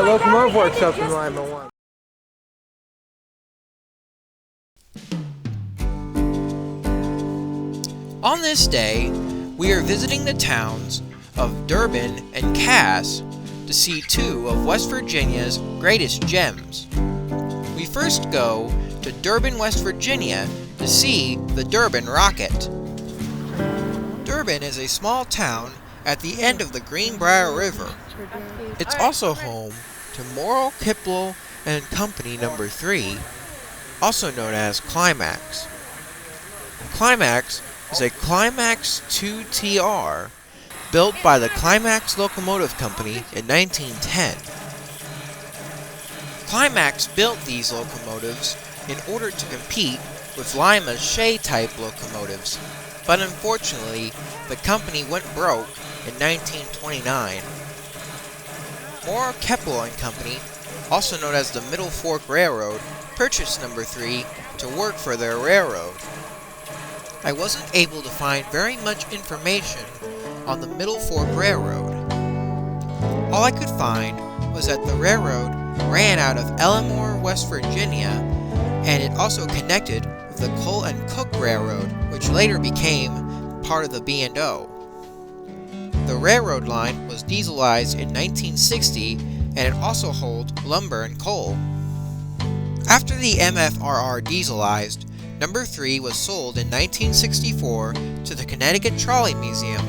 locomotive workshop in Lima 1. On this day, we are visiting the towns of Durbin and Cass to see two of West Virginia's greatest gems. We first go to Durbin, West Virginia to see the Durban Rocket. Durbin is a small town at the end of the Greenbrier River. It's also home to Morrill, Kipple and Company No. 3, also known as Climax. Climax is a Climax 2TR built by the Climax Locomotive Company in 1910. Climax built these locomotives in order to compete with Lima's Shay-type locomotives, but unfortunately, the company went broke in 1929. Morrill, Kipple and Company, also known as the Middle Fork Railroad, purchased No. 3 to work for their railroad. I wasn't able to find very much information on the Middle Fork Railroad. All I could find was that the railroad ran out of Elmore, West Virginia, and it also connected with the Coal and Cook Railroad, which later became part of the B&O. The railroad line was dieselized in 1960, and it also hauled lumber and coal. After the MFRR dieselized, No. 3 was sold in 1964 to the Connecticut Trolley Museum,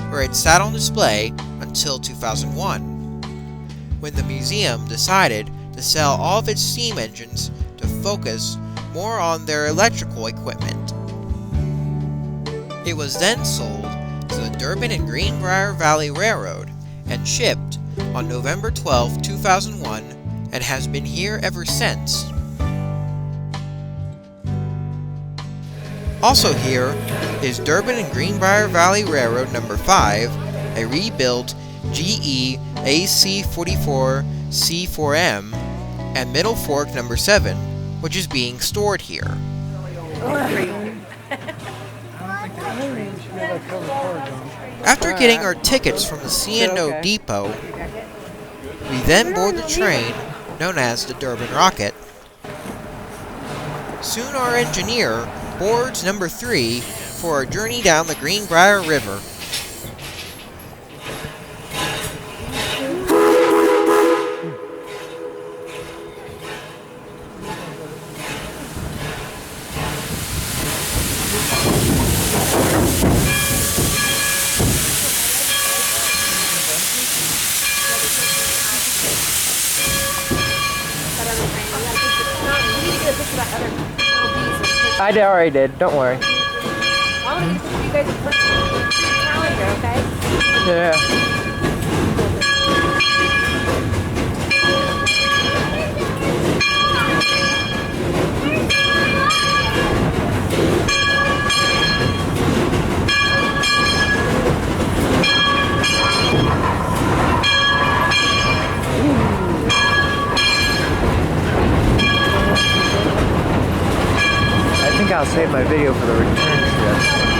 where it sat on display until 2001, when the museum decided to sell all of its steam engines to focus more on their electrical equipment. It was then sold to the Durbin and Greenbrier Valley Railroad and shipped on November 12, 2001, and has been here ever since. Also here is Durbin and Greenbrier Valley Railroad No. 5, a rebuilt GE AC-44 C4M, and Middle Fork No. 7, which is being stored here. After getting our tickets from the C&O depot, we then board the train known as the Durban Rocket. Soon our engineer boards No. 3 for our journey down the Greenbrier River. I already did, don't worry. I want to get you guys to put it in your calendar, okay? Yeah. I think I'll save my video for the return trip.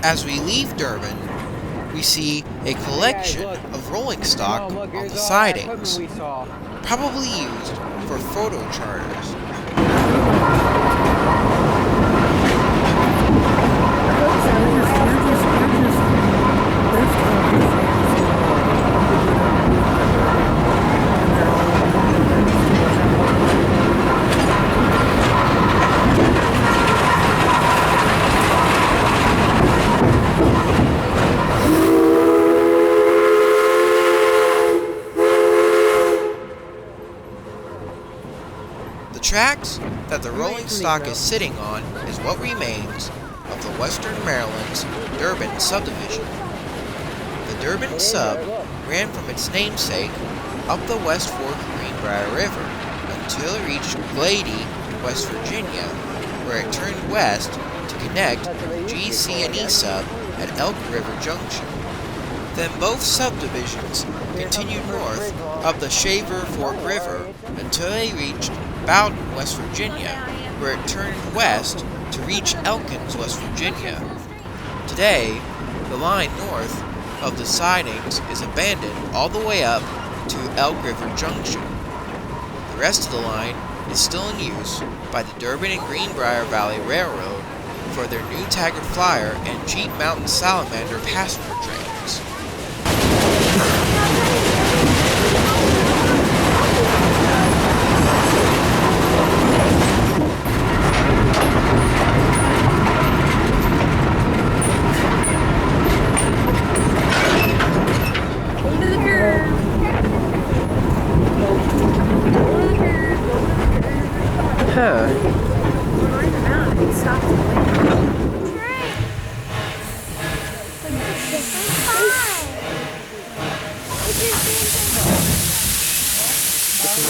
As we leave Durbin, we see a collection of rolling stock on the sidings, probably used for photo charters. The tracks that the rolling stock is sitting on is what remains of the Western Maryland's Durbin subdivision. The Durbin sub ran from its namesake up the West Fork of Greenbrier River until it reached Glady, West Virginia, where it turned west to connect GC&E sub at Elk River Junction. Then both subdivisions continued north up the Shaver Fork River until they reached Bowden, West Virginia, where it turned west to reach Elkins, West Virginia. Today, the line north of the sidings is abandoned all the way up to Elk River Junction. The rest of the line is still in use by the Durbin and Greenbrier Valley Railroad for their new Taggart Flyer and Jeep Mountain Salamander passenger trains.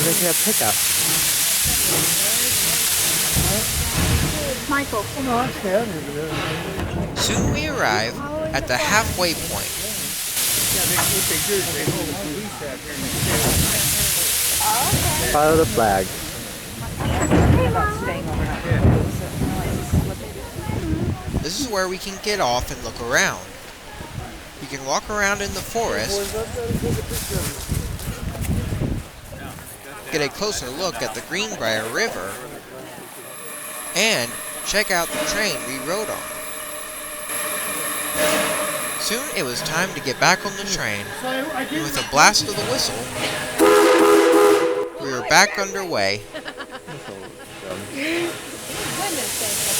Making a pickup. Michael. Soon we arrive at the halfway point. Follow the flag. This is where we can get off and look around. You can walk around in the forest, get a closer look at the Greenbrier River, and check out the train we rode on. Soon it was time to get back on the train, and with a blast of the whistle, we were back underway.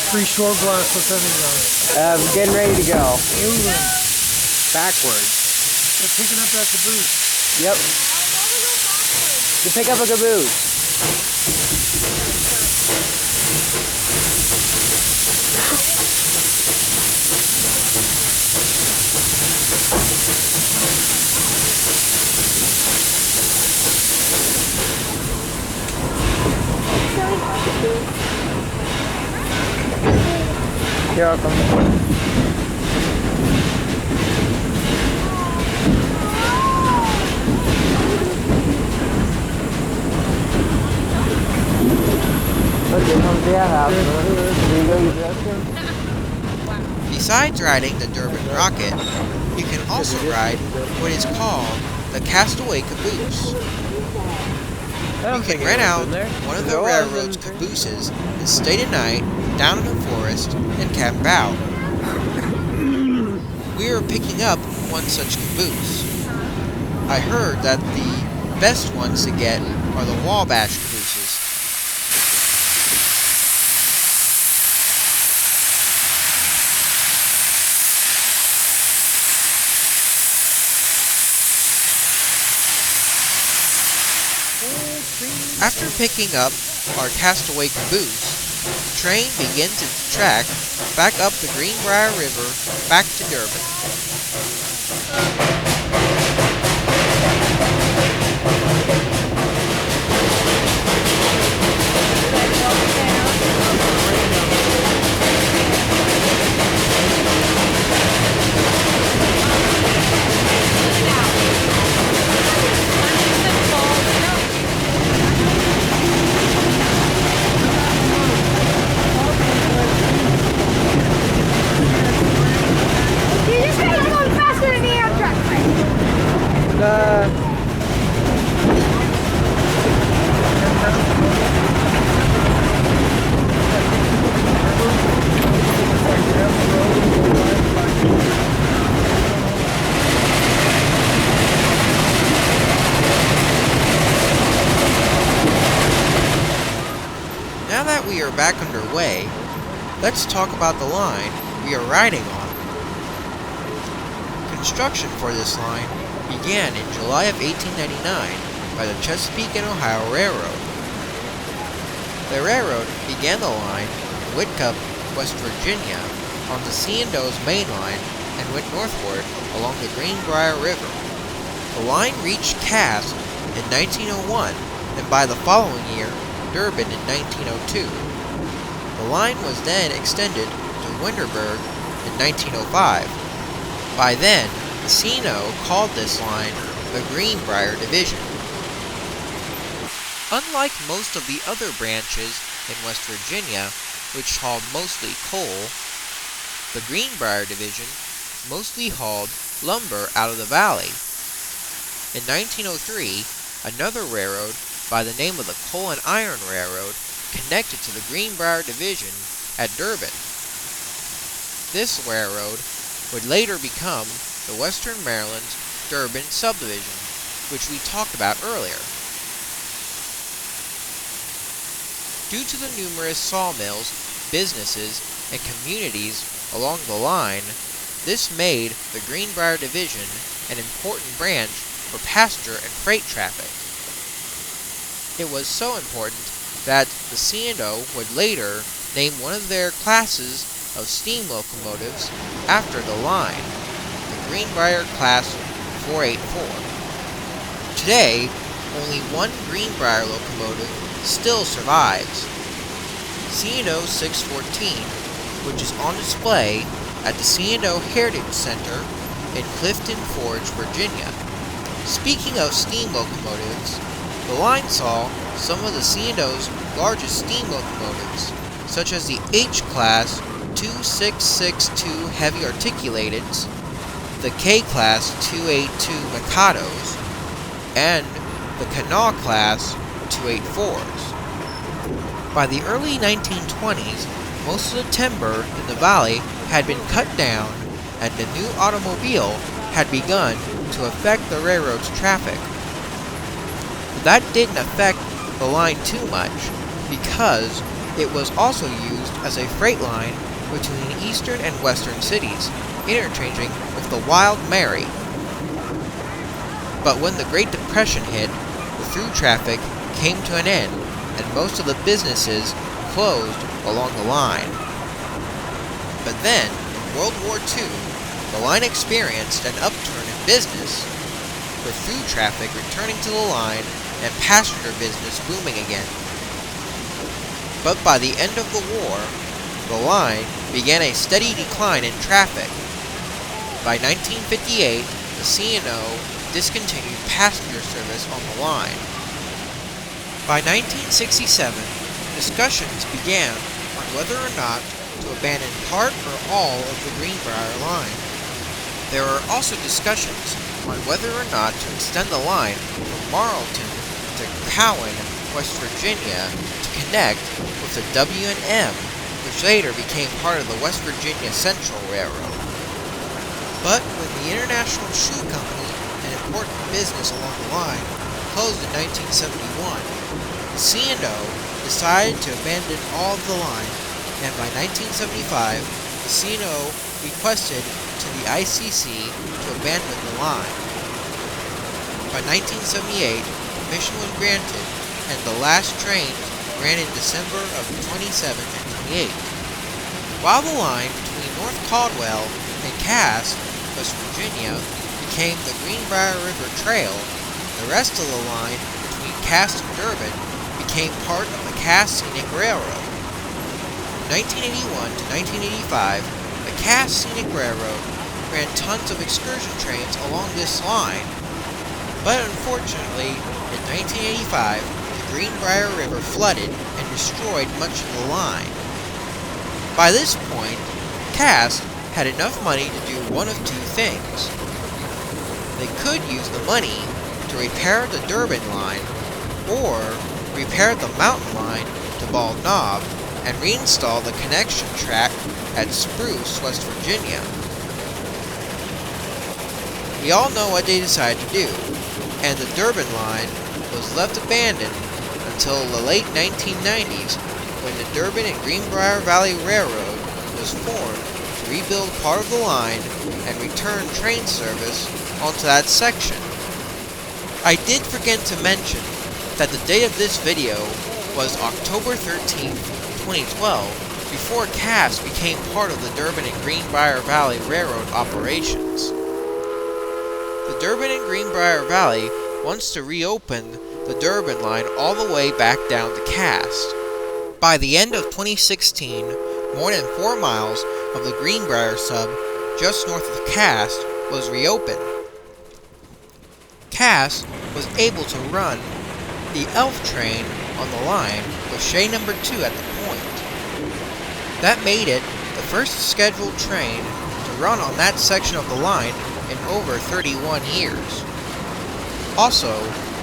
Free shore blast with everything. Getting ready to go. Backwards. They're picking up that caboose. Yep. To pick up a caboose. You're welcome. Besides riding the Durban Rocket, you can also ride what is called the Castaway Caboose. You can rent out one of the railroad's cabooses and stay the night down in the forest and camp out. We are picking up one such caboose. I heard that the best ones to get are the Wabash cabooses. After picking up our Castaway caboose, the train begins its track back up the Greenbrier River back to Durban. Now that we are back underway, let's talk about the line we are riding on. Construction for this line began in July of 1899 by the Chesapeake and Ohio Railroad. The railroad began the line in Whitaker, West Virginia, on the C&O's main line and went northward along the Greenbrier River. The line reached Cass in 1901, and by the following year, Durban in 1902. The line was then extended to Winterberg in 1905. By then, the C&O called this line the Greenbrier Division. Unlike most of the other branches in West Virginia, which hauled mostly coal, the Greenbrier Division mostly hauled lumber out of the valley. In 1903, another railroad by the name of the Coal and Iron Railroad connected to the Greenbrier Division at Durbin. This railroad would later become the Western Maryland's Durbin Subdivision, which we talked about earlier. Due to the numerous sawmills, businesses, and communities along the line, this made the Greenbrier Division an important branch for passenger and freight traffic. It was so important that the C&O would later name one of their classes of steam locomotives after the line, the Greenbrier Class 484. Today, only one Greenbrier locomotive still survives, C&O 614, which is on display at the C&O Heritage Center in Clifton Forge, Virginia. Speaking of steam locomotives, the line saw some of the C&O's largest steam locomotives, such as the H-Class 2662 Heavy Articulateds, the K-Class 282 Mikados, and the Kanawha Class 284s. By the early 1920s, most of the timber in the valley had been cut down, and the new automobile had begun to affect the railroad's traffic. That didn't affect the line too much, because it was also used as a freight line between eastern and western cities, interchanging with the Wild Mary. But when the Great Depression hit, the through traffic came to an end, and most of the businesses closed along the line. But then, in World War II, the line experienced an upturn in business, with through traffic returning to the line and passenger business booming again. But by the end of the war, the line began a steady decline in traffic. By 1958, the C&O discontinued passenger service on the line. By 1967, discussions began on whether or not to abandon part or all of the Greenbrier line. There were also discussions on whether or not to extend the line from Marlton to Cowan, West Virginia, to connect with the W&M, which later became part of the West Virginia Central Railroad. But when the International Shoe Company, an important business along the line, closed in 1971, the C&O decided to abandon all of the line, and by 1975, the C&O requested to the ICC to abandon the line. By 1978, permission was granted, and the last trains ran in December of 27 and 28. While the line between North Caldwell and Cass, West Virginia, became the Greenbrier River Trail, the rest of the line between Cass and Durbin became part of the Cass Scenic Railroad. From 1981 to 1985, the Cass Scenic Railroad ran tons of excursion trains along this line, but unfortunately, in 1985, the Greenbrier River flooded and destroyed much of the line. By this point, Cass had enough money to do one of two things. They could use the money to repair the Durbin line, or repair the mountain line to Bald Knob and reinstall the connection track at Spruce, West Virginia. We all know what they decided to do, and the Durbin line was left abandoned until the late 1990s, when the Durbin and Greenbrier Valley Railroad was formed to rebuild part of the line and return train service onto that section. I did forget to mention that the date of this video was October 13th, 2012, before Cass became part of the Durbin and Greenbrier Valley Railroad operations. The Durbin and Greenbrier Valley wants to reopen the Durbin line all the way back down to Cass. By the end of 2016, more than 4 miles of the Greenbrier sub just north of Cass was reopened. Cass was able to run the Elf train on the line with Shay number 2 at the point. That made it the first scheduled train to run on that section of the line in over 31 years. Also,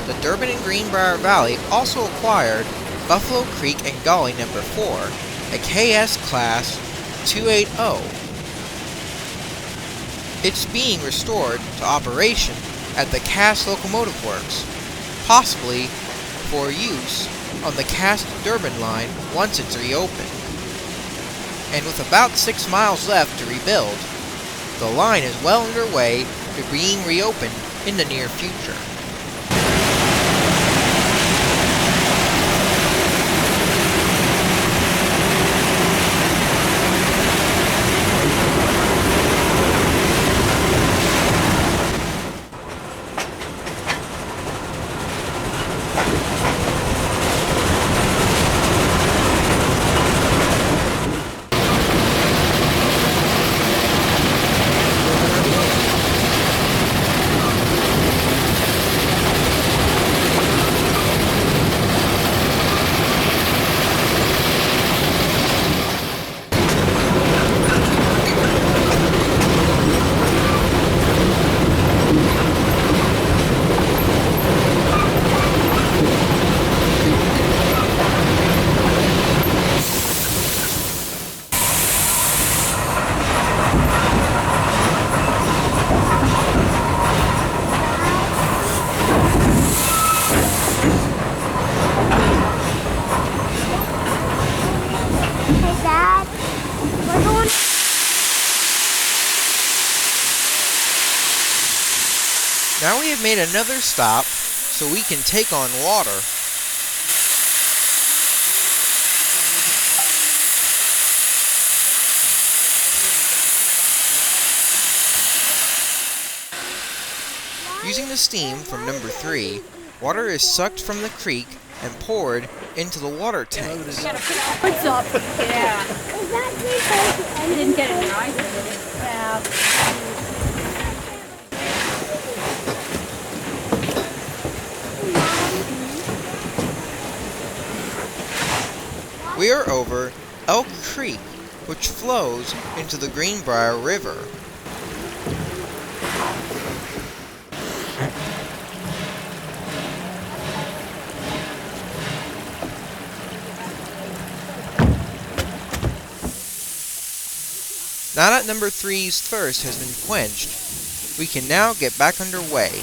the Durbin and Greenbrier Valley also acquired Buffalo Creek and Gully number 4, a KS Class 280. It's being restored to operation at the Cass Locomotive Works, possibly for use on the Cass Durbin line once it's reopened. And with about 6 miles left to rebuild, the line is well underway to being reopened in the near future. Now we have made another stop so we can take on water. Using the steam from number 3, water is sucked from the creek and poured into the water tanks. You gotta put outwards up. Yeah. I didn't get it right. Yeah. We are over Elk Creek, which flows into the Greenbrier River. Now that number 3's thirst has been quenched, we can now get back underway.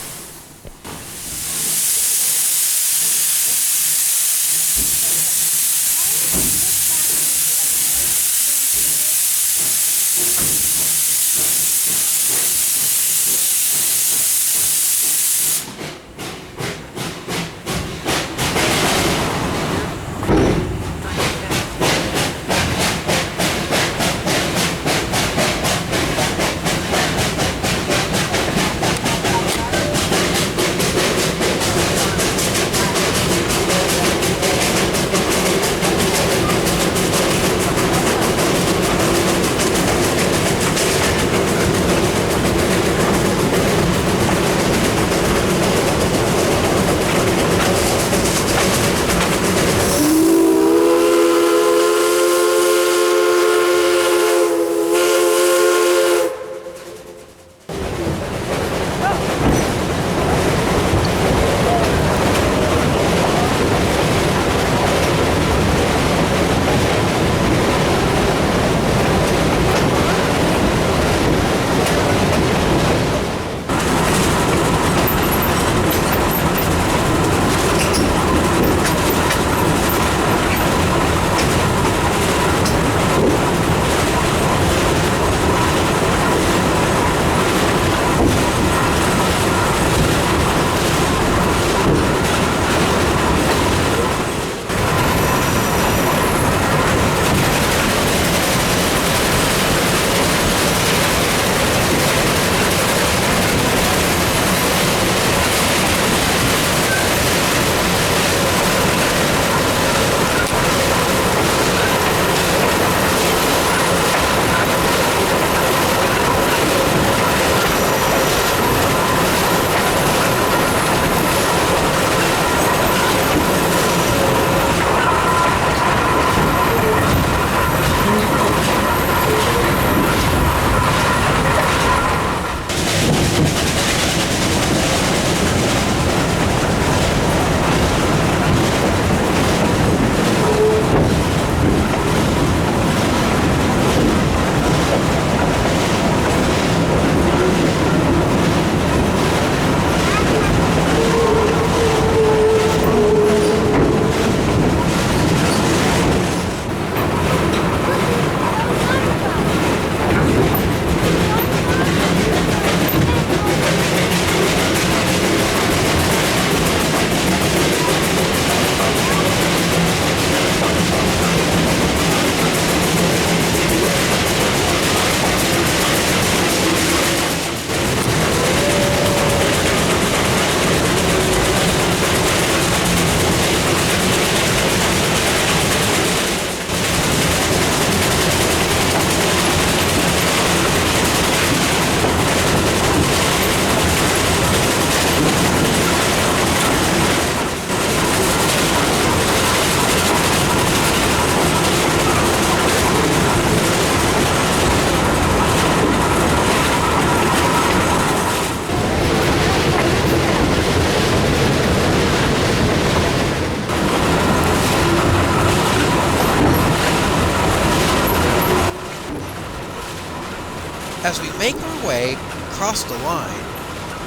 As we make our way across the line,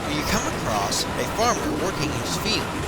we come across a farmer working his field.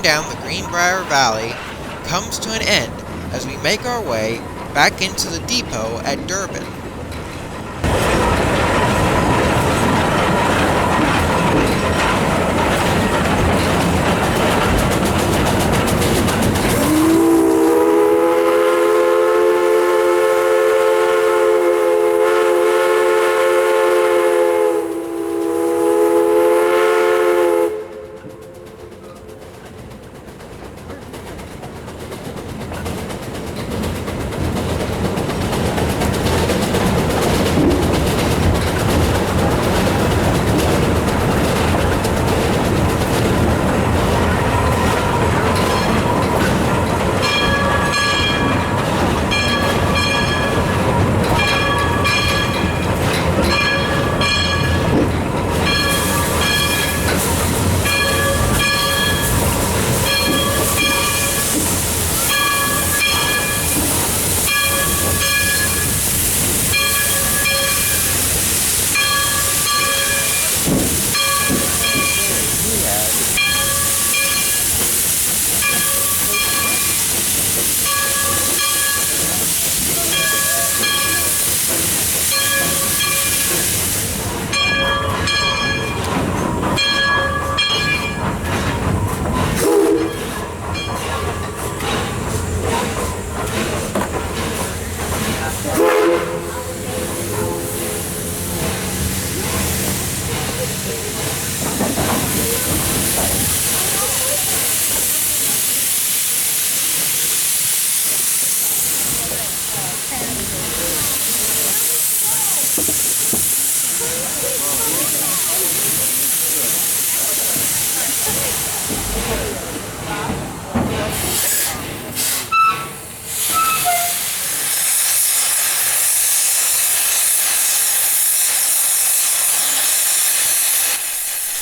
traveling down the Greenbrier Valley comes to an end as we make our way back into the depot at Durban.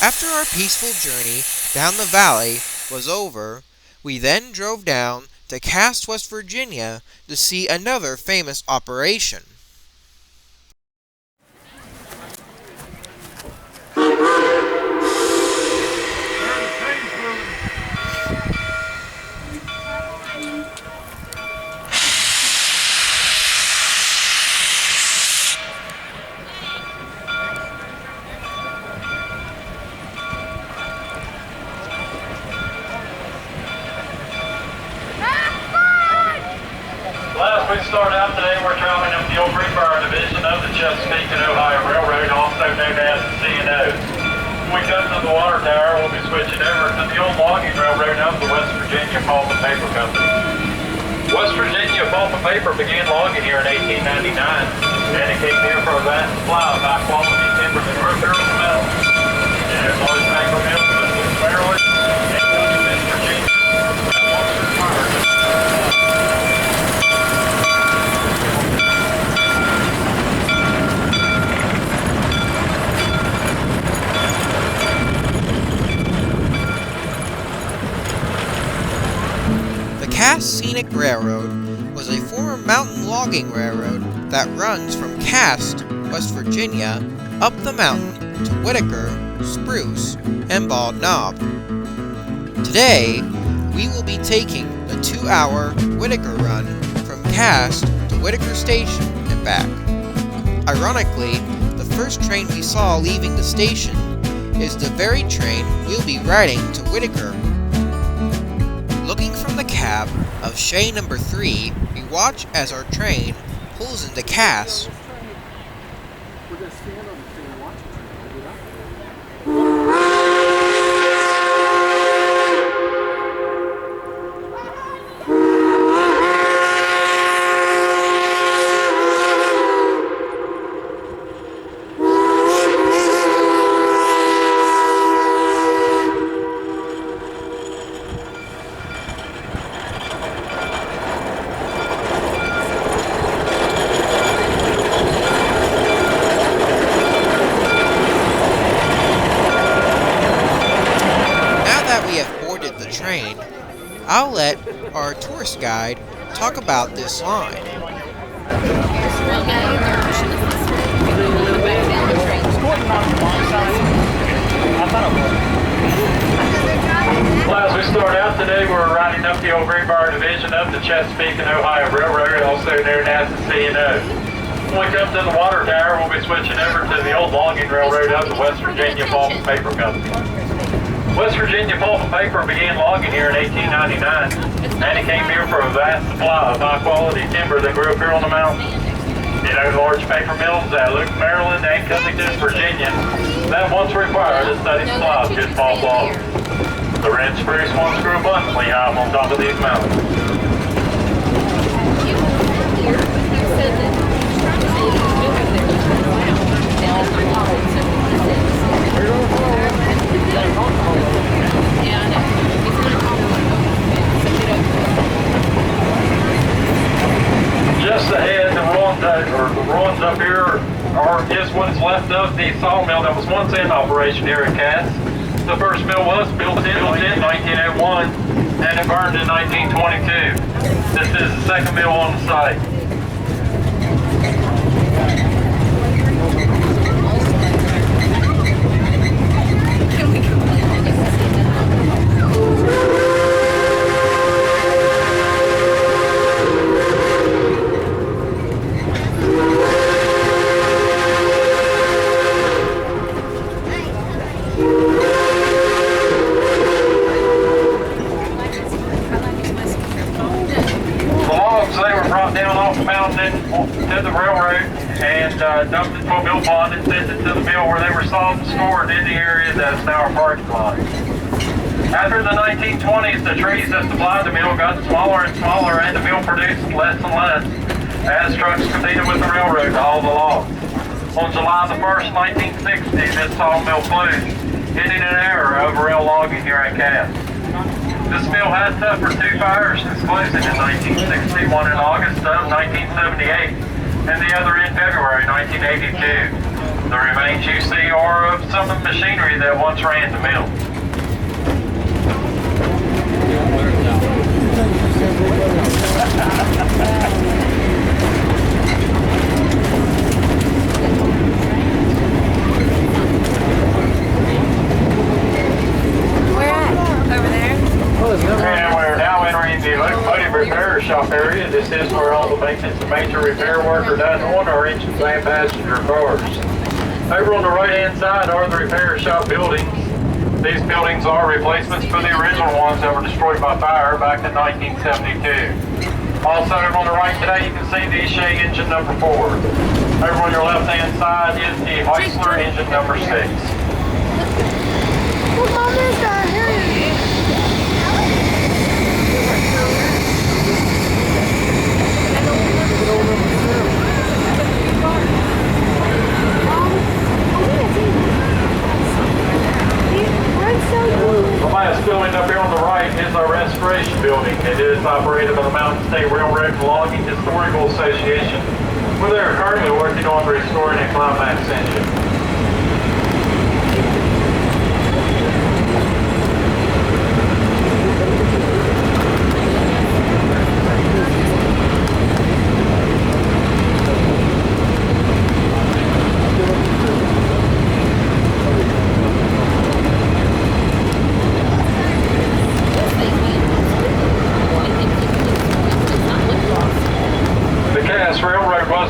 After our peaceful journey down the valley was over, we then drove down to Cass, West Virginia to see another famous operation. Well, as we start out today, we're traveling up the old Greenbrier division of the Chesapeake and Ohio Railroad, also known as the C&O. When we come to the water tower, we'll be switching over to the old logging railroad of the West Virginia Pulp and Paper Company. West Virginia Pulp and Paper began logging here in 1899, and it came here for a vast supply of high-quality timber and durable metal. And it's always paper mills in Maryland and West Virginia. That was required. Cass Scenic Railroad was a former mountain logging railroad that runs from Cass, West Virginia, up the mountain to Whitaker, Spruce, and Bald Knob. Today, we will be taking the 2-hour Whitaker run from Cass to Whitaker Station and back. Ironically, the first train we saw leaving the station is the very train we'll be riding to Whitaker. Looking from the cab of Shay number 3, we watch as our train pulls into Cass. We're going to stand on the train and watch the train. Hold it up. I'll let our tourist guide talk about this line. I thought it was. Well, as we start out today, we're riding up the old Greenbrier division of the Chesapeake and Ohio Railroad, also known as the C&O. When we come to the water tower, we'll be switching over to the old logging railroad of the West Virginia Pulp and Paper Company. West Virginia Pulp and Paper began logging here in 1899, and it came here for a vast supply of high-quality timber that grew up here on the mountain. You know, large paper mills at Luke, Maryland, and Covington, Virginia, that once required a steady supply of good pulp logs. The red spruce once grew abundantly high on top of these mountains. Just ahead, the ruins up here is what's left of the sawmill that was once in operation here at Cass. The first mill was built in 1901 and it burned in 1922. This is the second mill on the site. To the railroad and dumped into a mill pond and sent it to the mill where they were sawed and stored in the area that is now our parking lot. After the 1920s, the trees that supplied the mill got smaller and smaller and the mill produced less and less as trucks competed with the railroad to haul the logs. On July the 1st, 1960, this sawmill closed, ending an era of rail logging here at Cass. This mill has suffered 2 fires since closing in 1960, one in August of 1978 and the other in February 1982. The remains you see are of some of the machinery that once ran the mill. Where at? Over there? And we're now entering the locomotive repair shop area. This is where all the maintenance and major repair work are done on our engines and passenger cars. Over on the right-hand side are the repair shop buildings. These buildings are replacements for the original ones that were destroyed by fire back in 1972. Also over on the right today, you can see the Shea engine number 4. Over on your left-hand side is the Whitaker engine number 6. Well, Mom, there's that. The last building up here on the right is our restoration building. It is operated by the Mountain State Railroad Logging Historical Association, where they are currently working on restoring a climax engine.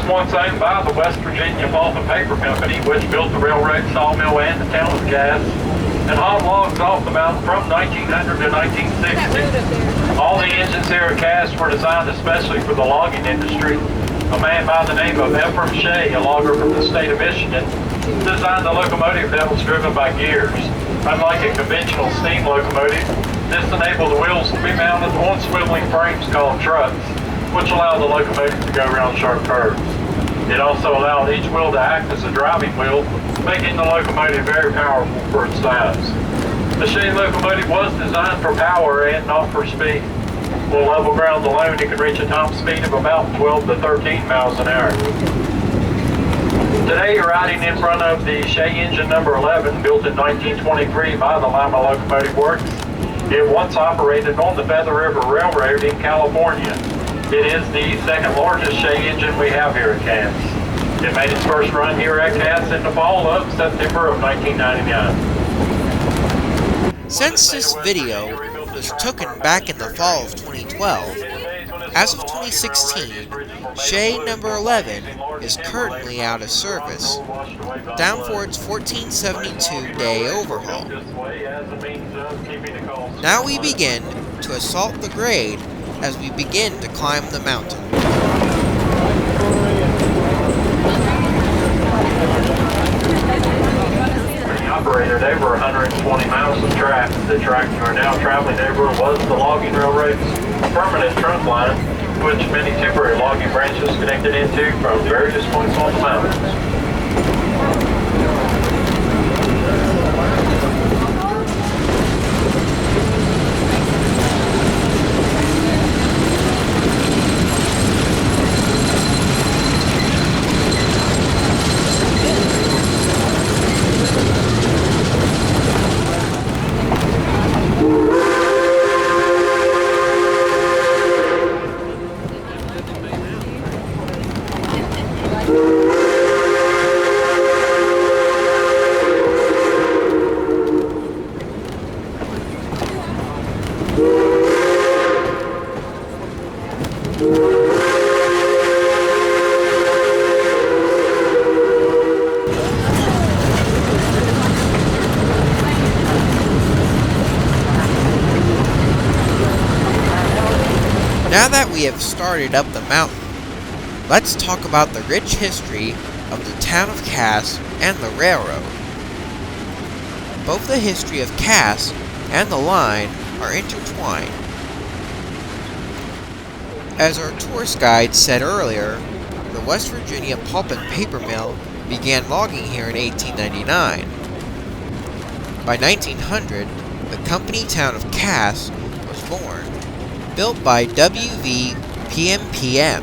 Once owned by the West Virginia Pulp and Paper Company, which built the railroad, sawmill, and the town of Cass, and hauled logs off the mountain from 1900 to 1960. All the engines here at Cass were designed especially for the logging industry. A man by the name of Ephraim Shea, a logger from the state of Michigan, designed a locomotive that was driven by gears. Unlike a conventional steam locomotive, this enabled the wheels to be mounted on swiveling frames called trucks, which allowed the locomotive to go around sharp curves. It also allowed each wheel to act as a driving wheel, making the locomotive very powerful for its size. The Shea locomotive was designed for power and not for speed. On level ground alone, it could reach a top speed of about 12 to 13 miles an hour. Today, you're riding in front of the Shea engine number 11, built in 1923 by the Lima Locomotive Works. It once operated on the Feather River Railroad in California. It is the second largest Shea engine we have here at Cass. It made its first run here at Cass in the fall of September of 1999. Since this video was taken back in the fall of 2012. As of 2016, Shay number 11 is currently out of service, down for its 1472-day overhaul. Now we begin to assault the grade as we begin to climb the mountain. Operated over 120 miles of track. The track you are now traveling over was the logging railroad's permanent trunk line, which many temporary logging branches connected into from various points on the mountains. Now that we have started up the mountain, let's talk about the rich history of the town of Cass and the railroad. Both the history of Cass and the line are intertwined. As our tourist guide said earlier, the West Virginia pulp and paper mill began logging here in 1899. By 1900, the company town of Cass was born, built by W.V. PMPM.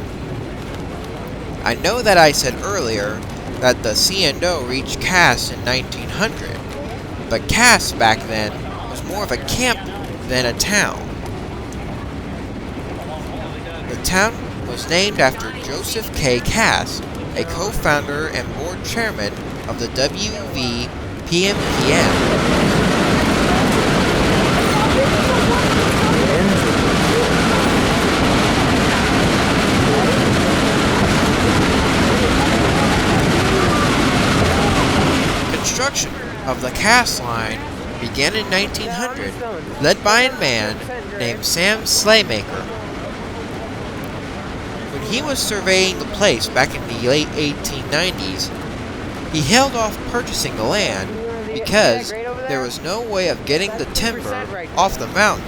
I know that I said earlier that the C&O reached Cass in 1900, but Cass back then was more of a camp than a town. The town was named after Joseph K. Cass, a co-founder and board chairman of the W.V. PMPM. Construction of the Cass line began in 1900, led by a man named Sam Slaymaker. When he was surveying the place back in the late 1890s, he held off purchasing the land because there was no way of getting the timber off the mountain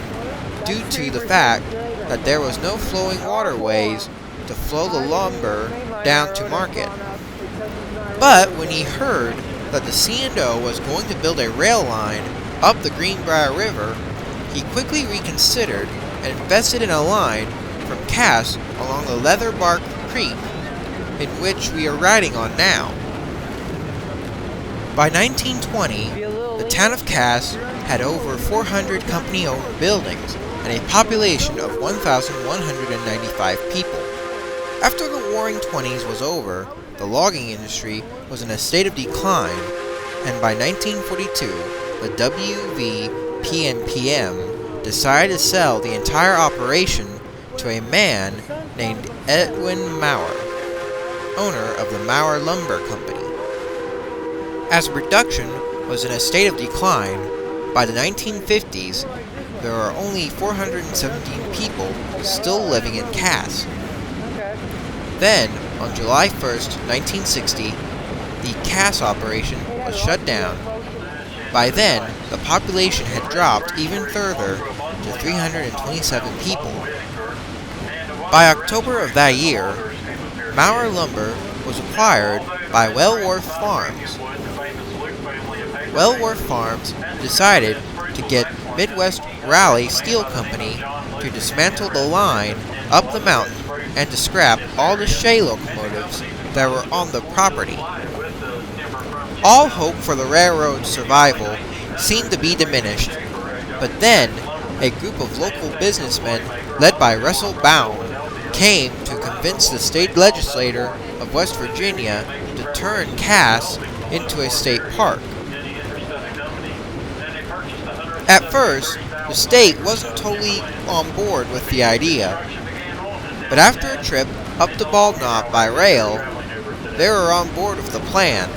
due to the fact that there was no flowing waterways to flow the lumber down to market. But when he heard that the C&O was going to build a rail line up the Greenbrier River, he quickly reconsidered and invested in a line from Cass along the Leatherbark Creek, in which we are riding on now. By 1920, the town of Cass had over 400 company-owned buildings and a population of 1,195 people. After the Roaring Twenties was over, the logging industry was in a state of decline, and by 1942, the W.V. PMPM decided to sell the entire operation to a man named Edwin Maurer, owner of the Maurer Lumber Company. As production was in a state of decline, by the 1950s, there are only 417 people still living in Cass. Then, on July 1st, 1960, the Cass operation was shut down. By then, the population had dropped even further to 327 people. By October of that year, Maurer Lumber was acquired by Wellworth Farms. Wellworth Farms decided to get Midwest Raleigh Steel Company to dismantle the line up the mountain and to scrap all the Shay locomotives that were on the property. All hope for the railroad's survival seemed to be diminished, but then a group of local businessmen led by Russell Bound came to convince the state legislature of West Virginia to turn Cass into a state park. At first, The state wasn't totally on board with the idea, but after a trip up to Bald Knot by rail, they were on board with the plan,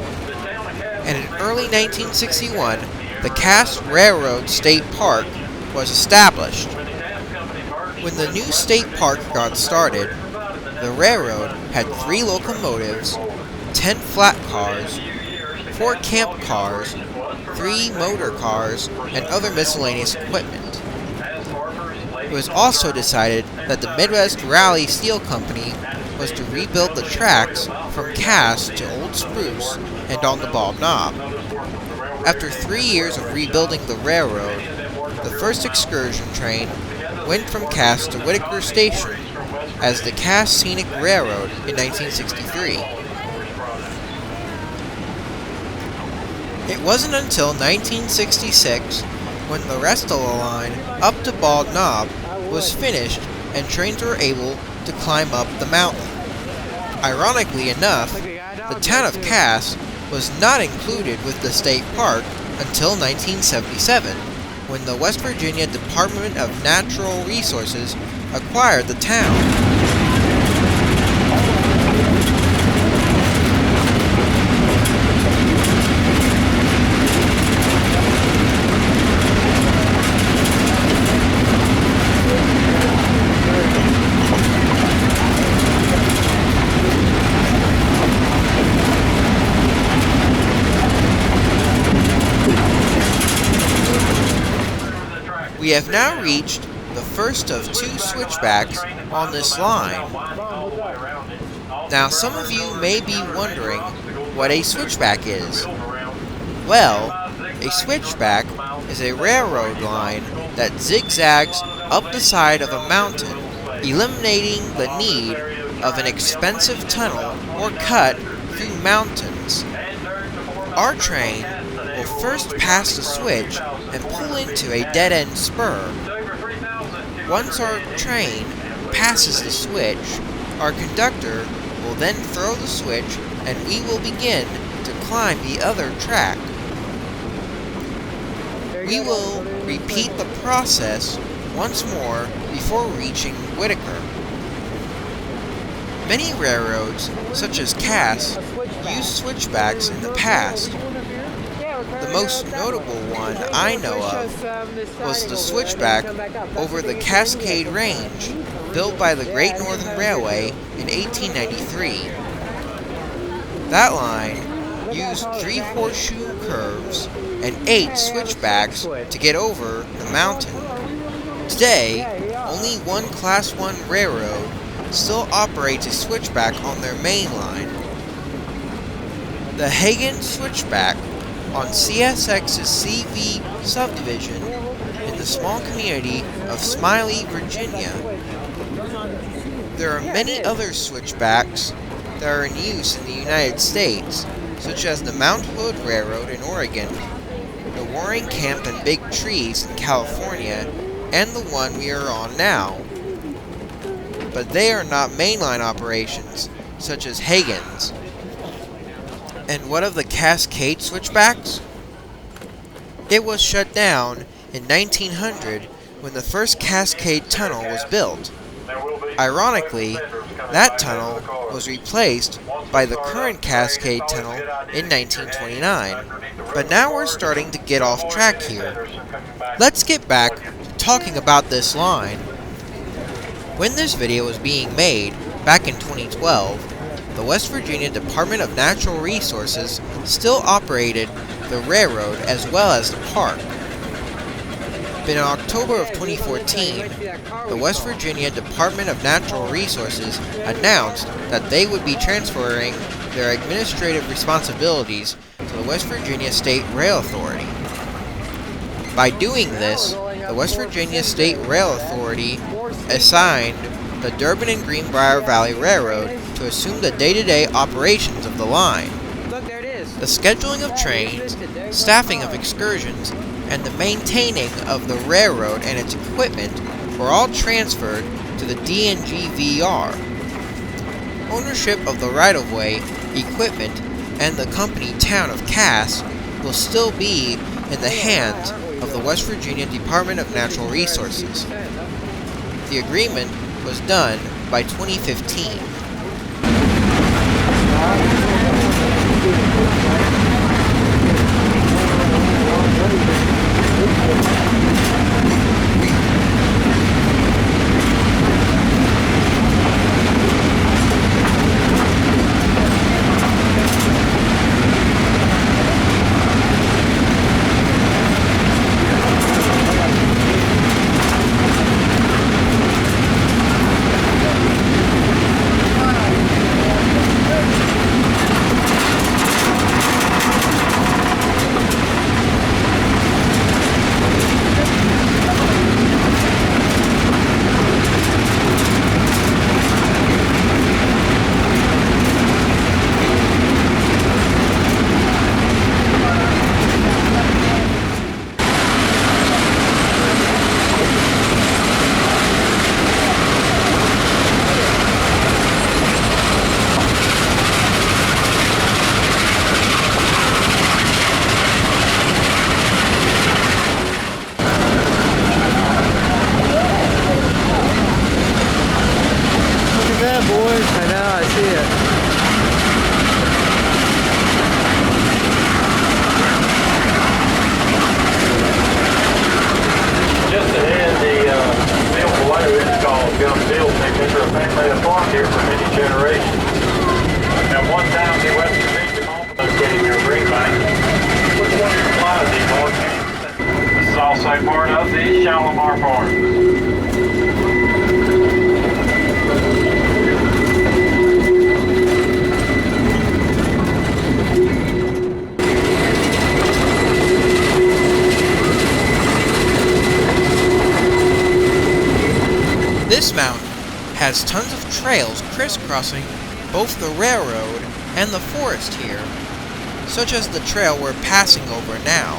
and in early 1961, the Cass Railroad State Park was established. When the new state park got started, the railroad had 3 locomotives, 10 flat cars, 4 camp cars, 3 motor cars, and other miscellaneous equipment. It was also decided that the Midwest Raleigh Steel Company was to rebuild the tracks from Cass to Old Spruce and on the Bald Knob. After 3 years of rebuilding the railroad, the first excursion train went from Cass to Whitaker Station as the Cass Scenic Railroad in 1963. It wasn't until 1966 when the rest of the line up to Bald Knob was finished and trains were able to climb up the mountain. Ironically enough, the town of Cass was not included with the state park until 1977, when the West Virginia Department of Natural Resources acquired the town. We have now reached the first of 2 switchbacks on this line. Now some of you may be wondering what a switchback is. Well, a switchback is a railroad line that zigzags up the side of a mountain, eliminating the need of an expensive tunnel or cut through mountains. Our train will first pass the switch and pull into a dead-end spur. Once our train passes the switch, our conductor will then throw the switch and we will begin to climb the other track. We will repeat the process once more before reaching Whitaker. Many railroads, such as Cass, used switchbacks in the past. The most notable one I know of was the switchback over the Cascade Range, built by the Great Northern Railway in 1893. That line used 3 horseshoe curves and 8 switchbacks to get over the mountain. Today, only one Class 1 railroad still operates a switchback on their main line. The Hagen Switchback on CSX's CV subdivision in the small community of Smiley, Virginia. There are many other switchbacks that are in use in the United States, such as the Mount Hood Railroad in Oregon, the Warring Camp and Big Trees in California, and the one we are on now. But they are not mainline operations, such as Hagen's. And what of the Cascade switchbacks? It was shut down in 1900 when the first Cascade Tunnel was built. Ironically, that tunnel was replaced by the current Cascade Tunnel in 1929. But now we're starting to get off track here. Let's get back to talking about this line. When this video was being made, back in 2012, the West Virginia Department of Natural Resources still operated the railroad as well as the park. But in October of 2014, the West Virginia Department of Natural Resources announced that they would be transferring their administrative responsibilities to the West Virginia State Rail Authority. By doing this, the West Virginia State Rail Authority assigned the Durbin and Greenbrier Valley Railroad to assume the day-to-day operations of the line. The scheduling of trains, staffing of excursions, and the maintaining of the railroad and its equipment were all transferred to the D&G-VR. Ownership of the right-of-way, equipment, and the company town of Cass will still be in the hands of the West Virginia Department of Natural Resources. The agreement was done by 2015. Here for many generations. At one time, the West Virginia home located near Greenbrier was one of the supplies of these organics. This is also part of the Shalimar Farms. This mountain has tons of trails crisscrossing both the railroad and the forest here, such as the trail we're passing over now.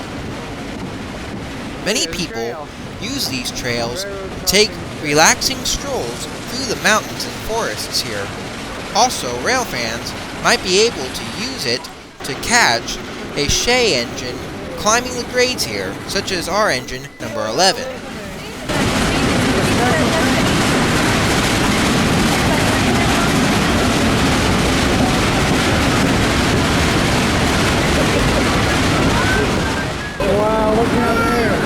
Many people use these trails to take relaxing strolls through the mountains and forests here. Also, rail fans might be able to use it to catch a Shay engine climbing the grades here, such as our engine number 11. Wow, look down there.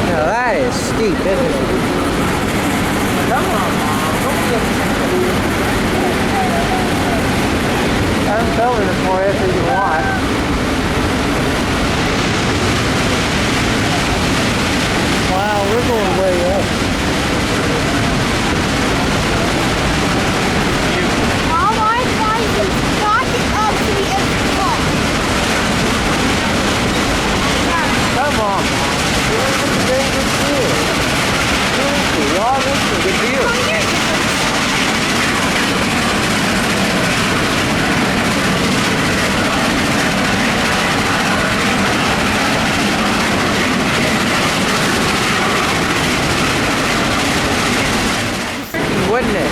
Now that is steep, isn't it? Come on, I'm filming it for you if you want. Wow, we're going way up. All I find is not get up to the edge of the car. Come on, Mom. You're in a very good view. Seriously, y'all, this is a good view. Wouldn't it?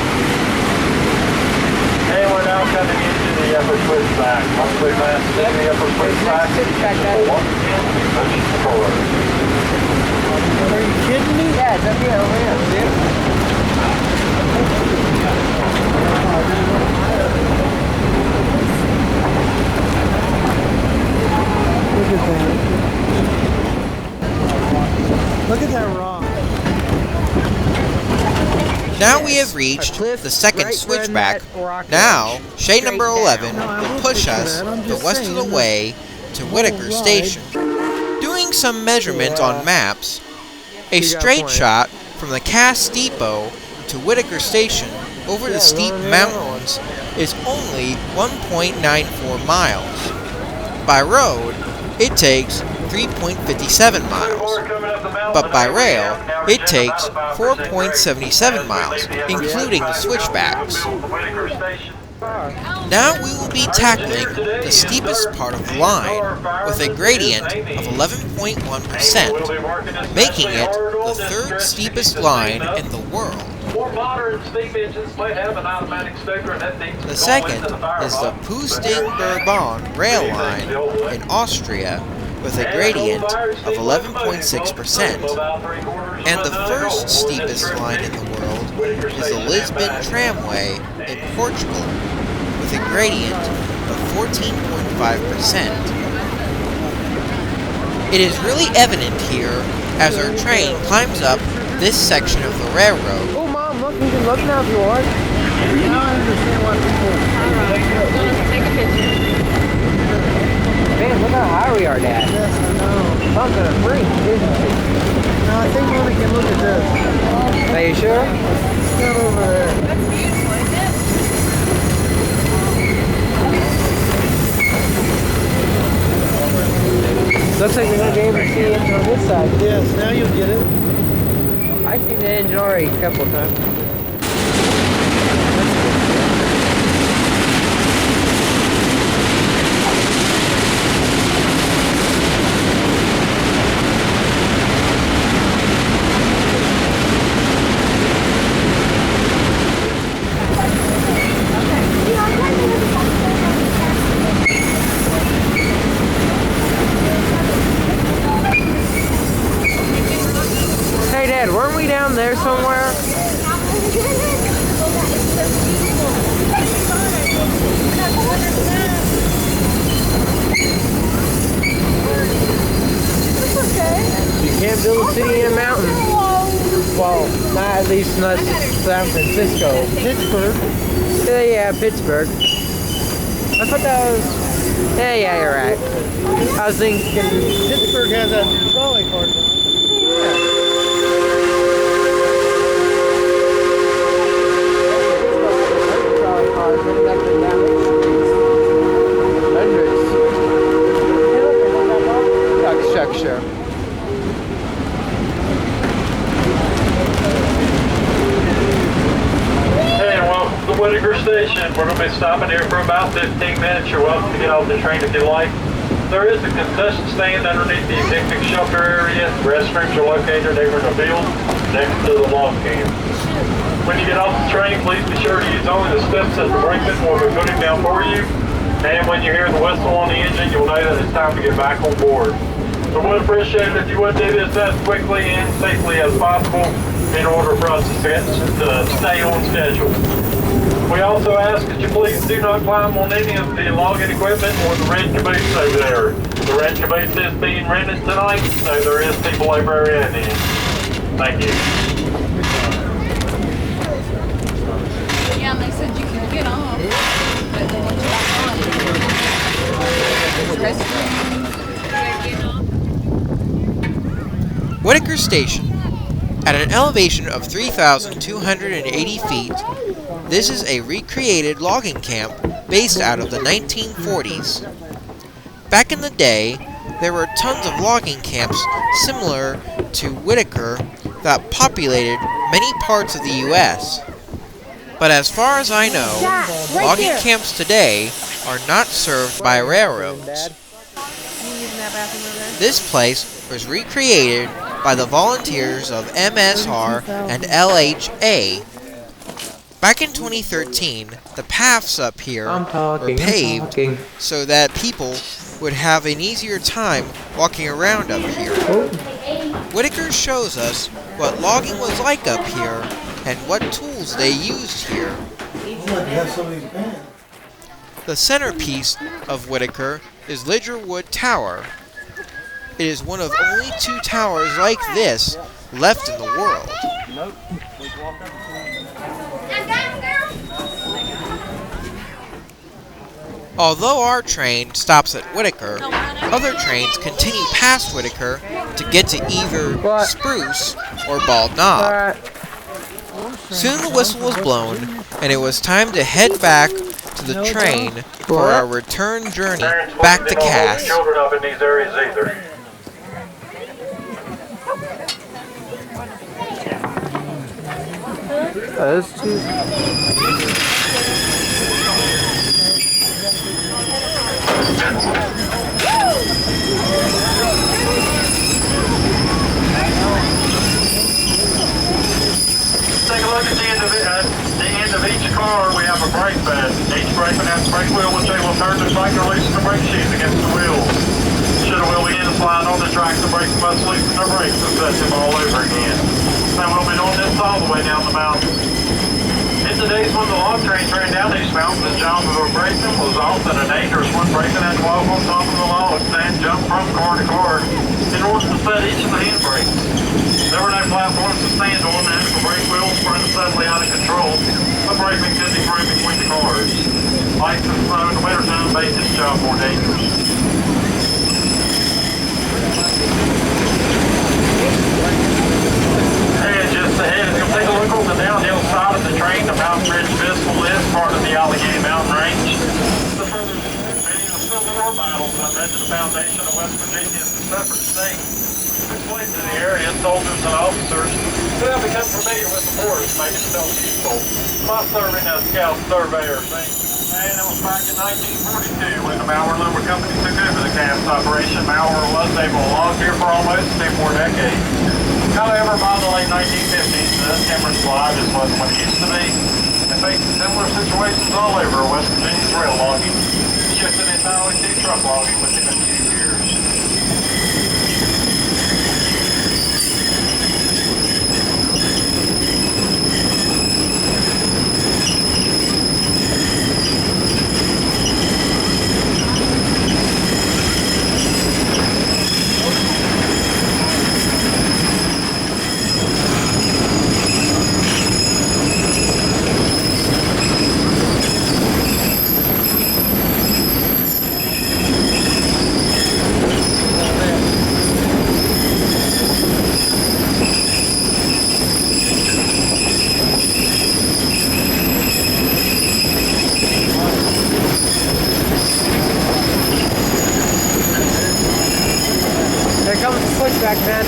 And we're now coming into the upper switchback. Hopefully, last in the upper switchback. Once again, we push forward. Are you kidding me? Yeah, it's up here over here, see? Look at that. Look at that rock. Now we have reached the second switchback. Now, Shay number 11 will push us the west of the way to Whitaker Station. Doing some measurements on maps, a straight shot from the Cass Depot to Whitaker Station over the steep mountains is only 1.94 miles. By road, it takes 3.57 miles, but by rail, it takes 4.77 miles, including the switchbacks. Now we will be tackling the steepest part of the line with a gradient of 11.1%, making it the third steepest line in the world. The second is the Pusting-Durban rail line in Austria, with a gradient of 11.6%. And the first steepest line in the world is the Lisbon Tramway in Portugal, with a gradient of 14.5%. It is really evident here as our train climbs up this section of the railroad. Oh, Mom, look, you can look now if you want. Now I understand why people... Take a picture. Man, look how high we are, Dad. Yes, I know. Mom's gonna freak, isn't she? No, I think we can look at this. Are you sure? It's not over there. That's beautiful, isn't it? Looks like we're gonna be able to see it on this side. Yes, now you'll get it. I've seen the engine already a couple times. Hey Dad, weren't we down there somewhere? You can't build a city in a mountain. Well, not at least not San Francisco. Pittsburgh. Yeah, Pittsburgh. I thought that was... Yeah, you're right. I was thinking... Pittsburgh has a trolley car. Sure. Hey, and welcome to the Whitaker station. We're going to be stopping here for about 15 minutes. You're welcome to get off the train if you like. There is a concession stand underneath the picnic shelter area. Restrooms are located over in the field next to the log camp. When you get off the train, please be sure to use only the steps at the brakeman will be putting down for you. And when you hear the whistle on the engine, you'll know that it's time to get back on board. So we would appreciate it if you would do this as quickly and safely as possible in order for us to stay on schedule. We also ask that you please do not climb on any of the logging equipment or the red caboose over there. The red caboose is being rented tonight, so there is people over there in it. Thank you. Yeah, and they said you can get off, but then once you're back on, restrooms, get off. Whitaker Station. At an elevation of 3,280 feet, this is a recreated logging camp based out of the 1940s. Back in the day, there were tons of logging camps similar to Whitaker that populated many parts of the U.S. But as far as I know, logging camps today are not served by railroads. This place was recreated by the volunteers of MSR and LHA. Back in 2013, the paths up here were paved so that people would have an easier time walking around up here. Whitaker shows us what logging was like up here and what tools they used here. The centerpiece of Whitaker is Lidgerwood Tower. It is one of only 2 towers like this left in the world. Although our train stops at Whitaker, other trains continue past Whitaker to get to either Spruce or Bald Knob. Soon the whistle was blown, and it was time to head back to the train for our return journey back to Cass. Children up in these areas either. Those two. Take a look at the end of each car. We have a brake pad. Each brakeman has a brake wheel which they will turn to cycle release the brake shoes against the wheels. Should passenger will begin to slide on the tracks, the brakes must loosen their brakes and set them all over again. And we'll be doing this all the way down the mountain. In the days when the log trains ran down these mountains, the job of braking was often a dangerous one. Braking had to walk on top of the logs and jump from car to car in order to set each of the handbrakes. There were no platforms to stand on, and if the brake wheels were suddenly out of control, the braking could be thrown between the cars. Ice and snow in the wintertime made this job more dangerous. And just ahead, if you'll take a look on the downhill side of the train, the Mountain Ridge Visible is part of the Allegheny Mountain Range. The further many of the Civil War battles that led to the foundation of West Virginia as a separate state. Enslaved in the area, soldiers and officers who have become familiar with the forest made themselves useful by serving as scout surveyors. And it was back in 1942 when the Mauer Lumber Company took over the cast operation. Mauer was able to log here for almost 2 more decades. However, by the late 1950s, the timber supply just wasn't what it used to be. And facing similar situations all over West Virginia's rail logging, shifted entirely to truck logging within a few years. Here comes the switchback, man.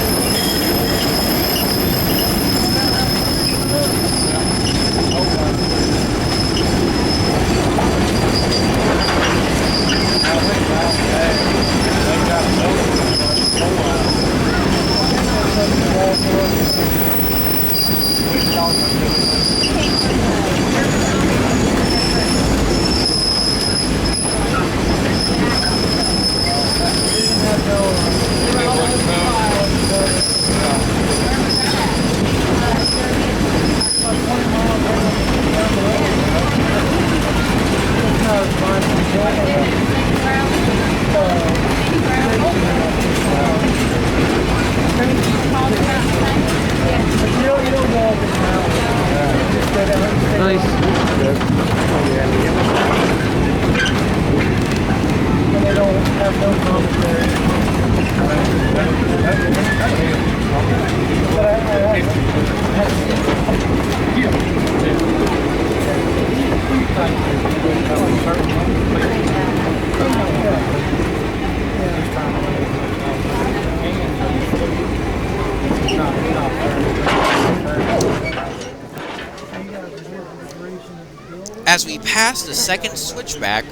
As we pass the second switchback,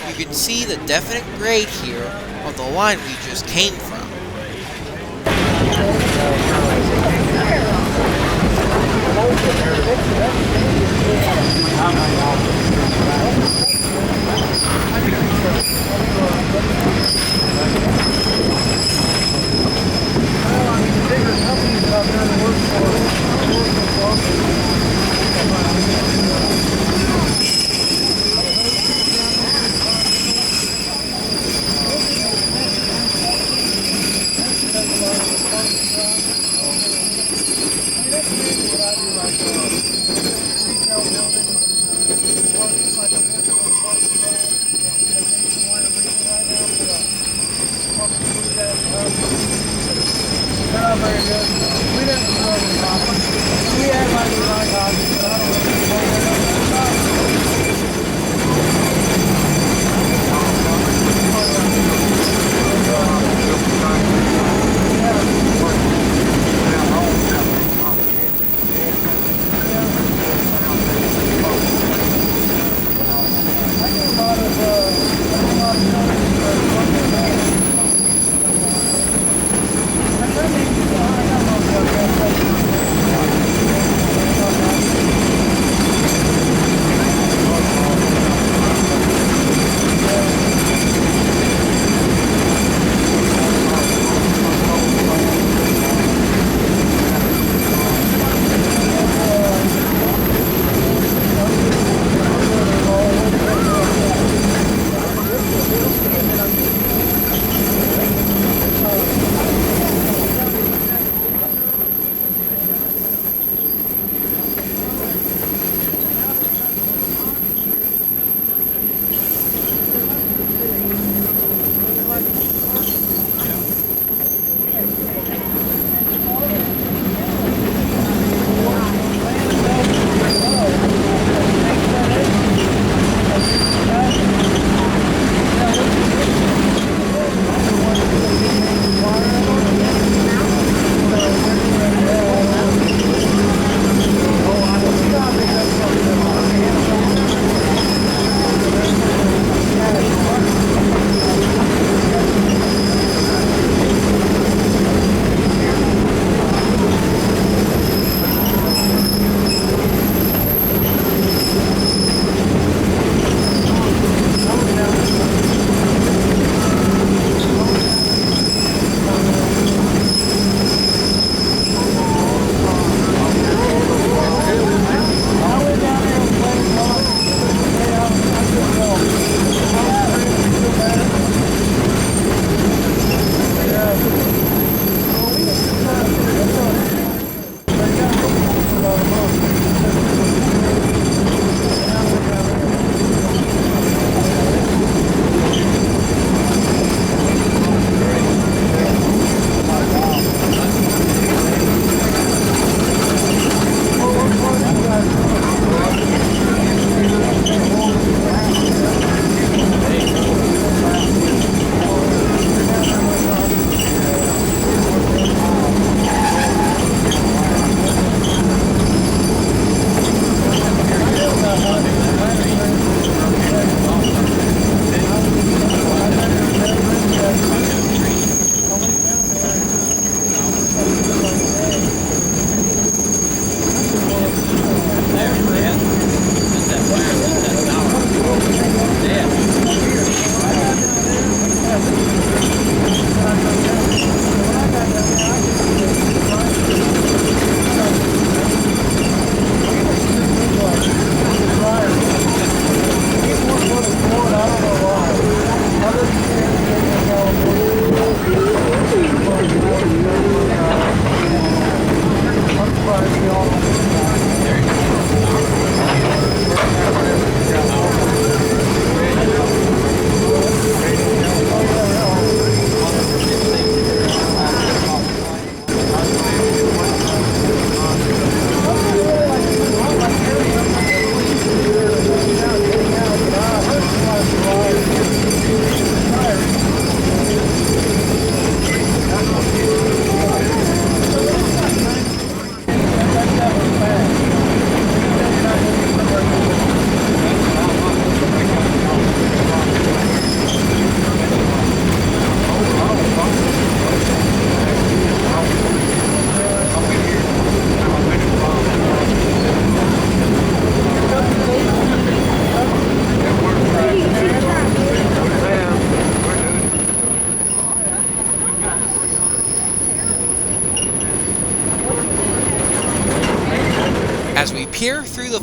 you can see the definite grade here on the line we just came from.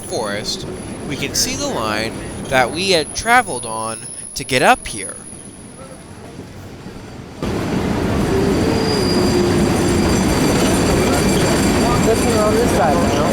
forest, we can see the line that we had traveled on to get up here. This one on this side now.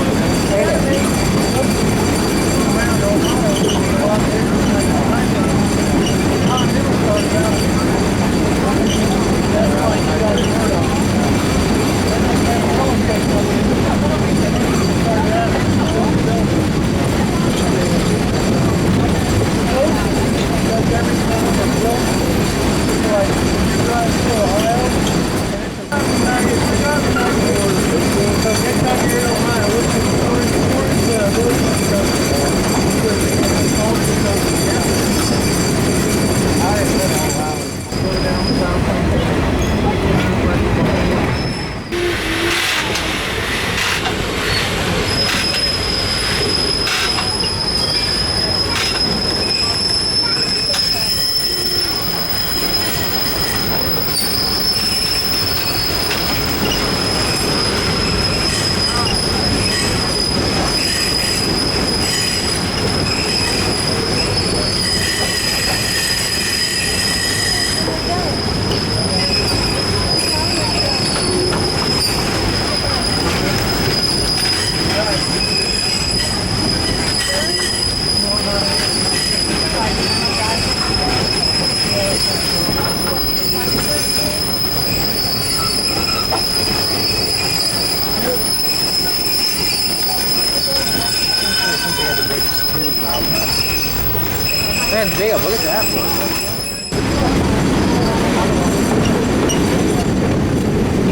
Man, Jacob, look at that one.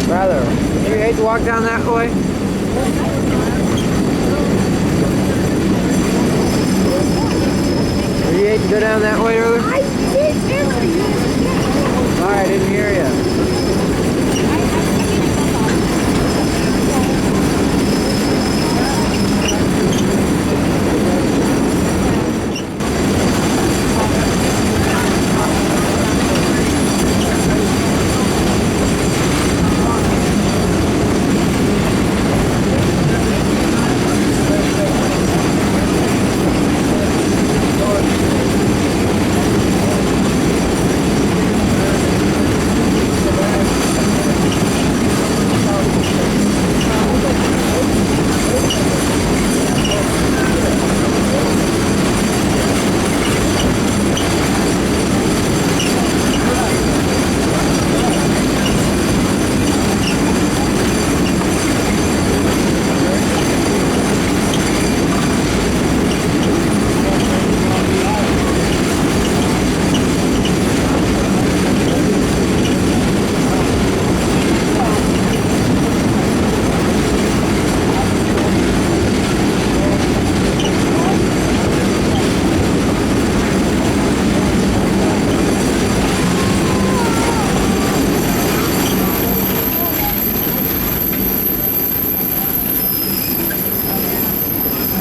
Brother, do you hate to walk down that way? Do you hate to go down that way, brother? I did ever. Sorry, I didn't hear you.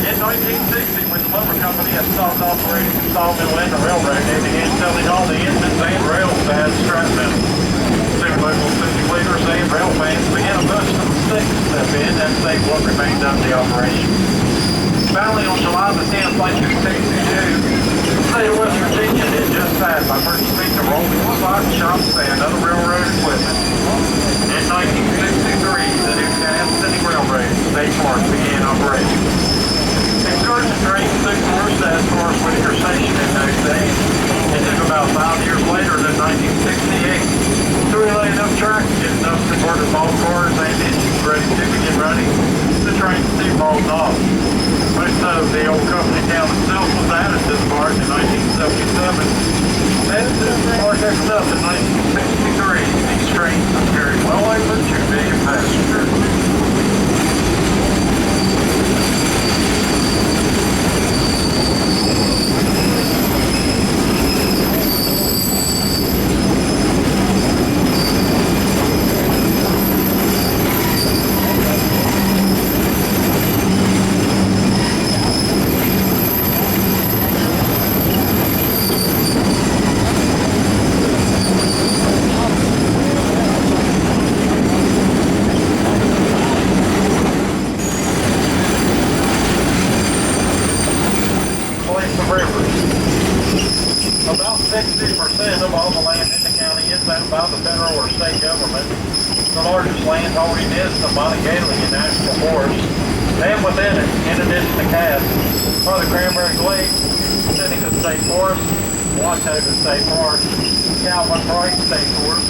In 1960, when the lumber company had stopped operating the sawmill and the railroad, they began selling all the engines and rails as scrap metal. Soon local 50-liter and rail fans began a push to the sticks to step in and save what remained of the operation. Finally, on July the 10th, 1962, the state of West Virginia did just that by purchasing the rolling stock shops and other railroad equipment. In 1963, the new Scenic Railroad State Park began operation. Excursion trains took north as far as Whitaker Station in those days. It took about 5 years later, in 1968, to relay enough track to get enough converted ball cars and engines ready to begin running. The train steamrolled off. Most of the old company town itself was added to the park in 1977. Added to the park itself in 1963. These trains have carried well over 2 million passengers. of rivers. About 60% of all the land in the county is owned by the federal or state government. The largest land holding is the Monongalia National Forest. And within it, in addition to Cass, are the Greenbrier Valley, Scenic State Forest, Whitaker State Park, Calvin Bright State Forest,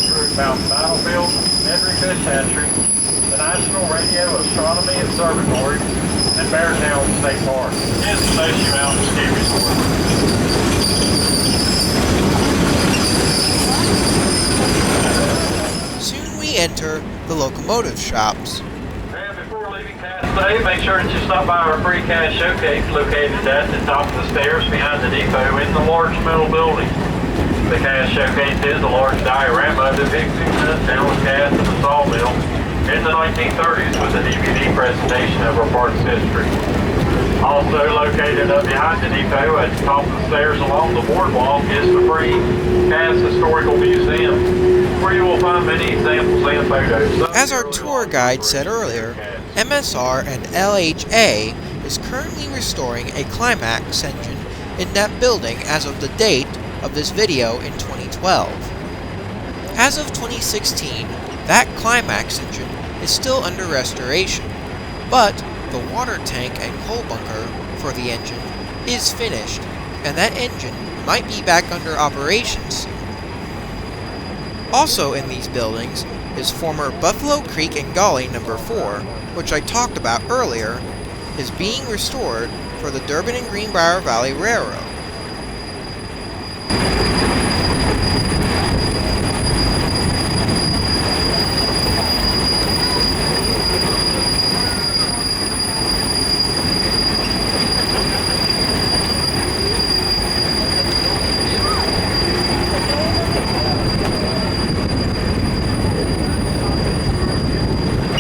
Drew Mountain Battlefield, Edry Fish Hatchery, the National Radio Astronomy Observatory, and Beartown State Park. Is the Snowshoe Mountain Ski Resort. Soon we enter the locomotive shops. And before leaving Cass today, make sure that you stop by our free cash showcase located at the top of the stairs behind the depot in the large metal building. The cash showcase is a large diorama depicting the town of Cass and the sawmill in the 1930s with a DVD presentation of our park's history. Also located up behind the depot at the top of the stairs along the boardwalk is the free Cass Historical Museum, where you will find many examples and photos. As our tour guide said earlier, MSR and LHA is currently restoring a Climax engine in that building as of the date of this video in 2012. As of 2016, that Climax engine is still under restoration, but the water tank and coal bunker for the engine is finished, and that engine might be back under operations. Also in these buildings is former Buffalo Creek and Gully number 4, which I talked about earlier, is being restored for the Durbin and Greenbrier Valley Railroad.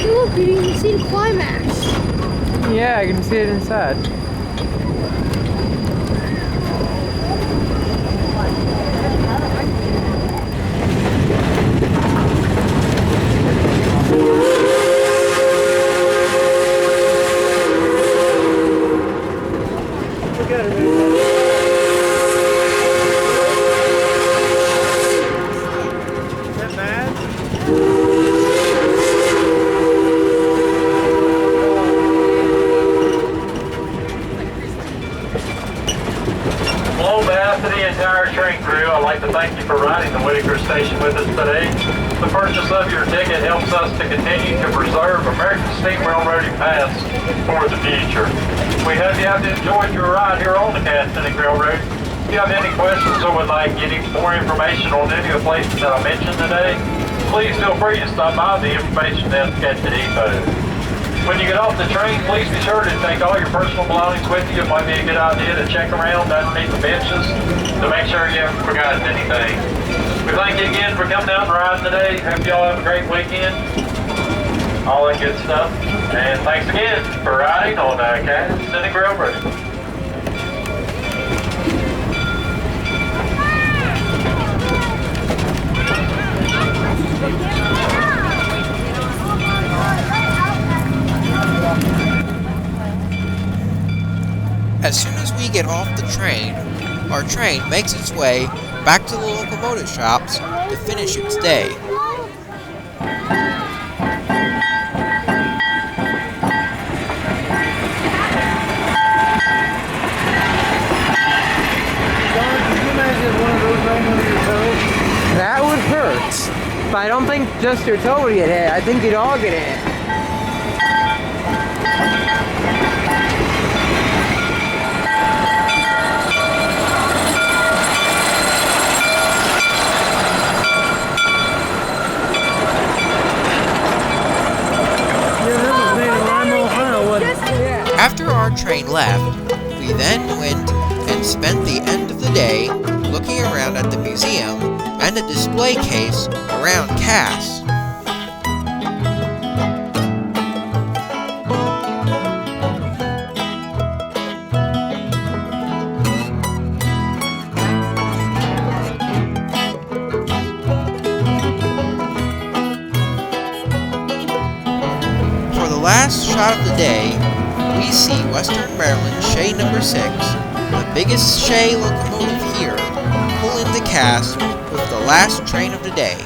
Look, you can see the Climax. Yeah, I can see it inside. Look at it. Is that bad? On behalf of the entire train crew, I'd like to thank you for riding the Whitaker station with us today. The purchase of your ticket helps us to continue to preserve American steam railroading past for the future. We hope you have enjoyed your ride here on the Scenic Railroad. If you have any questions or would like any more information on any of the places that I mentioned today, please feel free to stop by the information desk at the depot. When you get off the train, please be sure to take all your personal belongings with you. It might be a good idea to check around underneath the benches to make sure you haven't forgotten anything. We thank you again for coming out and riding today. Hope y'all have a great weekend. All that good stuff. And thanks again for riding on Scenic Railroad. As soon as we get off the train, our train makes its way back to the locomotive shops to finish its day. That would hurt. But I don't think just your toe would get hit. I think you'd all get hit. After our train left, we then went and spent the end of the day looking around at the museum and the display case around Cass. For the last shot of the day, we see Western Maryland Shea number 6 the biggest Shay locomotive here, pull into cast with the last train of the day.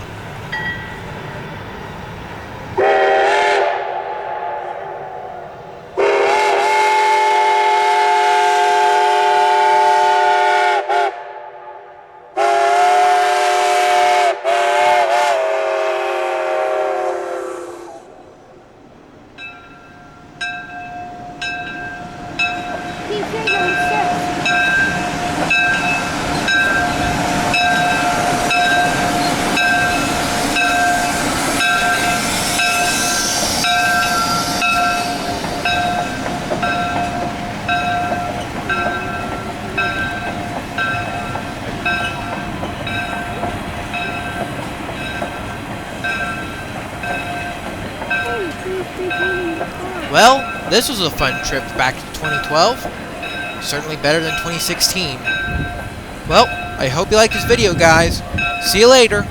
Well, this was a fun trip back in 2012. Certainly better than 2016. Well, I hope you liked this video, guys. See you later.